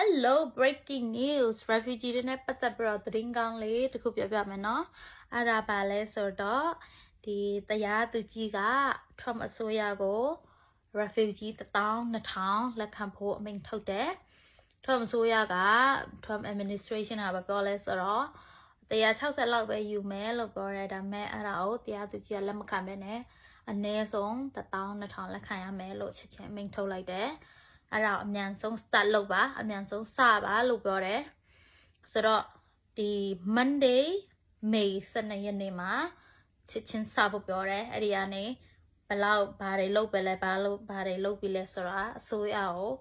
Hello breaking news refugee တွေနဲ့ပတ်သက်ပြီးတော့သတင်းကောင်းလေးတစ်ခုပြောပြမယ်နော်အဲ့ဒါပါလဲဆိုတော့ဒီတရားသူကြီးက Trump အစိုးရကို refugee 12000လက်ခံဖို့အမိန့်ထုတ်တယ် Trump အစိုးရက Trump administration ကပြောလဲဆိုတော့160လောက်ပဲယူမယ်လို့ပြောတယ်ဒါပေမဲ့အဲ့ဒါကိုတရားသူကြီးကလက်မခံဘဲနဲ့အနည်းဆုံး12000လက်ခံရမယ်လို့ချက်ချင်းအမိန့်ထုတ်လိုက်တယ်အဲ့ဒါအမြန်ဆုံး start လုပ်ပါအမြန်ဆုံးစပါလို့ပြောတယ်ဆိုတော့ဒီ Monday May 12ရက်နေ့မှာချက်ချင်းစဖို့ပြောတယ်အဲ့ဒီကနေဘလောက်ဘာတွေလုပ်ပဲလဲဘာတွေလုပ်ပြီးလဲဆိုတာအစိုးရကို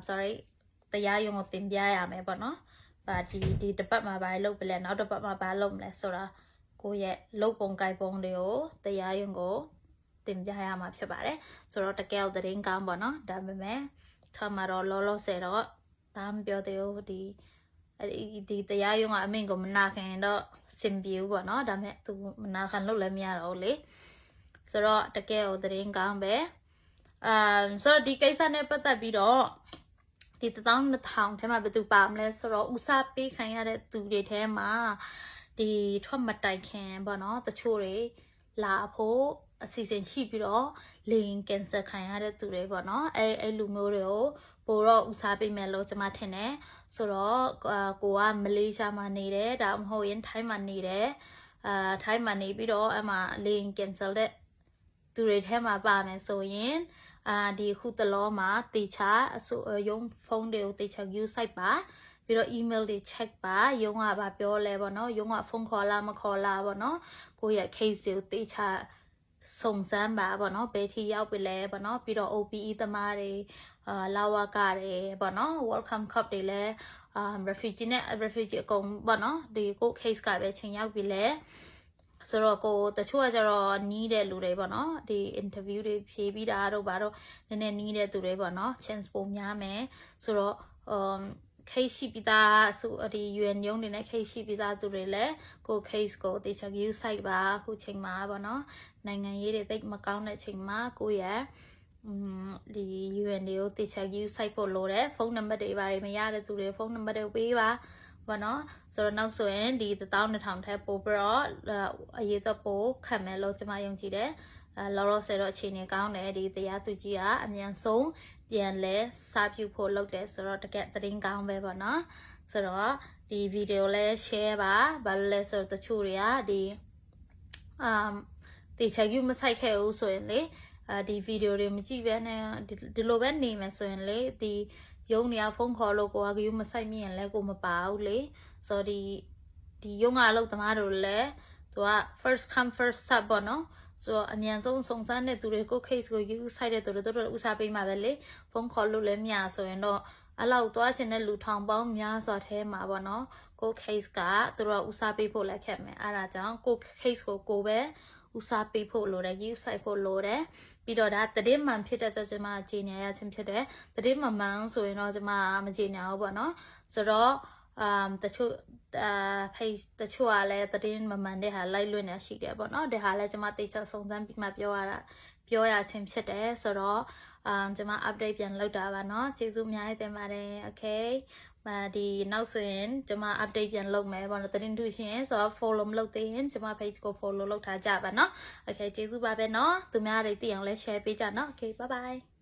sorry တရားရုံးကိုတင်ပြရမယ်ပေါ့နော်ဒီတစ်ပတ်မှာဘာလုပ်ပြီလဲနောက်တစ်ပတ်မှာဘာလုပ်မလဲဆိုတာကိုရဲ့လုပ်ပုံကိုင်ပုံတွေကိုတရားရုံးကိုတင်ပြရမှာဖြစ်ပါတယ်ဆိုတော့တကယ်သတင်းကောင်းပေါ့နော်ဒါပေမဲ့ထမတော့လောဆယ်တော့ဒါမပြောသေးဘူးဒီတရားရုံးကအမိန့်ကိုမနာခံတော့စင်ပြေဘူးပေါ့နော်ဒါပေမဲ့သူမနာခံလို့လည်းမရတော့လေဆိုတော့တကယ်သတင်းကောင်းပဲဆိုတော့ဒီကိစ္စနဲ့ပတ်သက်ပြီးတော့ဒီ12000ထဲမှာဘယ်သူပါမလဲဆိုတော့ဦးစားပေးခံရတဲ့သူတွေထဲမှာဒီထွက်မတိုင်ခင်ပေါ့နော်တချို့တွေလာဖို့အစီအစဉ်ရှိပြီးတော့လေရင်ကင်ဆာခံရတဲ့သူတွေပေါ့နော်အဲ့လူမျိုးတွေကိုပိုတော့ဦးစားပေးမယ်လို့ကျွန်မထင်တယ်ဆိုတော့ကိုကမလေးရှားမှာနေတယ်ဒါမှမဟုတ်ရင်ထိုင်းမှာနေတယ်ထိုင်းမှာနေပြီးတော့အမှလေရင်ကင်ဆာတဲ့သူတွေထဲမှာပါမယ်ဆိုရင်ဒီခုတလောမှာတေချာရုံးဖုန်းတွေကိုတေချာ use site ပါပြီးတော့ email တွေ check ပါရုံးကဘာပြောလဲပေါ့နော်ရုံးကဖုန်းခေါ်လားမခေါ်လားပေါ့နော်ကိုယ့်ရဲ့ case တွေကိုတေချာစုံစမ်းပါပေါ့နော်ဘယ်ထိရောက်ပြီလဲပေါ့နော်ပြီးတော့ OPE သမားတွေလာဝကတွေပေါ့နော် welcome cup တွေလဲrefugee နဲ့ refugee အကုန်ပေါ့နော်ဒီကို case ကပဲချိန်ရောက်ပြီလဲဆိုတော့ကိုတချို့ကကျတော့နီးတဲ့လူတွေပေါ့နော်ဒီ interview တွေဖြေပြီးတာတော့ဘာတော့နည်းနည်းနီးတဲ့သူတွေပေါ့နော် chance ပုံများမယ်ဆိုတော့case ရှိပြီးသားဆိုဒီ UN ရုံးတွေနဲ့ case ရှိပြီးသားသူတွေလည်းကို case ကိုတေချာ use site ပါအခုချိန်မှာပေါ့နော်နိုင်ငံရေးတွေတိတ်မကောင်းတဲ့ချိန်မှာကိုရဲ့ဒီ UN တွေကိုတေချာ use site ဖို့လိုတယ်ဖုန်းနံပါတ်တွေဘာတွေမရတဲ့သူတွေဖုန်းနံပါတ်တွေပေးပါပေါ့နော်ဆိုတော့နောက်ဆိုရင်ဒီ12000ထက်ပိုပြီးတော့အရေးတော့ပိုခံမယ်လို့ကျွန်မယုံကြည်တယ်လောဆယ်တော့အခြေအနေကောင်းတယ်ဒီတရားသူကြီးကအမြန်ဆုံးပြန်လဲစာပြုဖို့လုပ်တယ်ဆိုတော့တကယ်သတင်းကောင်းပဲပေါ့နော်ဆိုတော့ဒီဗီဒီယိုလဲ share ပါဘာလို့လဲဆိုတော့တချို့တွေကဒီတေချာယူမဆိုင်ခဲ့ဘူးဆိုရင်လေဒီဗီဒီယိုတွေမကြည့်ဘဲနဲ့ဒီလိုပဲနေမယ်ဆိုရင်လေဒီရုံးနေရဖုန်းခေါ်လို့ကိုကယူမဆိုင်မြင်လဲကိုမပါဘူးလေဆိုတော့ဒီရုံးကအလုပ်သမားတို့လည်းသူက first come first serve ပေါ့နော်ဆိုတော့အမြန်ဆုံးစုံစမ်းတဲ့သူတွေကို case ကိုယူဆိုင်တဲ့သူတွေတို့ဦးစားပေးမှာပဲလေဖုန်းခေါ်လို့လည်းမရဆိုရင်တော့အဲ့လောက်သွားရှင်တဲ့လူထောင်ပေါင်းများစွာထဲမှာပေါ့နော်ကို case ကသူတို့ဦးစားပေးဖို့လည်းခက်မယ်အဲ့ဒါကြောင့်ကို case ကိုပဲဦးစားပေးဖို့လိုတယ်ယူဆိုင်ဖို့လိုတယ်ပြီးတော့ဒါသတင်းမှန်ဖြစ်တဲ့အတွက်ကျွန်မကြေညာရခြင်းဖြစ်တယ်သတင်းမမှန်ဆိုရင်တော့ကျွန်မမကြေညာဘူးပေါ့နော်ဆိုတော့တချို့page တချို့ကလည်းသတင်းမမှန်တဲ့ဟာလိုက်လွှင့်နေရှိတယ်ပေါ့နော်ဒါဟာလည်းကျွန်မတိကျစုံစမ်းပြီးမှပြောရခြင်းဖြစ်တယ်ဆိုတော့ကျွန်မ update ပြန်လုပ်တာပါเนาะကျေးဇူးအများကြီးတင်ပါတယ် okay ဒီနောက်ဆိုရင်ကျွန်မ update ပြန်လုပ်မယ်ပေါ့နော်သတင်းထူးရှင်ဆိုတော့ follow မလုပ်သေးရင်ကျွန်မ page ကို follow လုပ်ထားကြပါเนาะ okay ကျေးဇူးပါပဲเนาะသူများတွေသိအောင်လဲ share ပေးကြเนาะ okay bye bye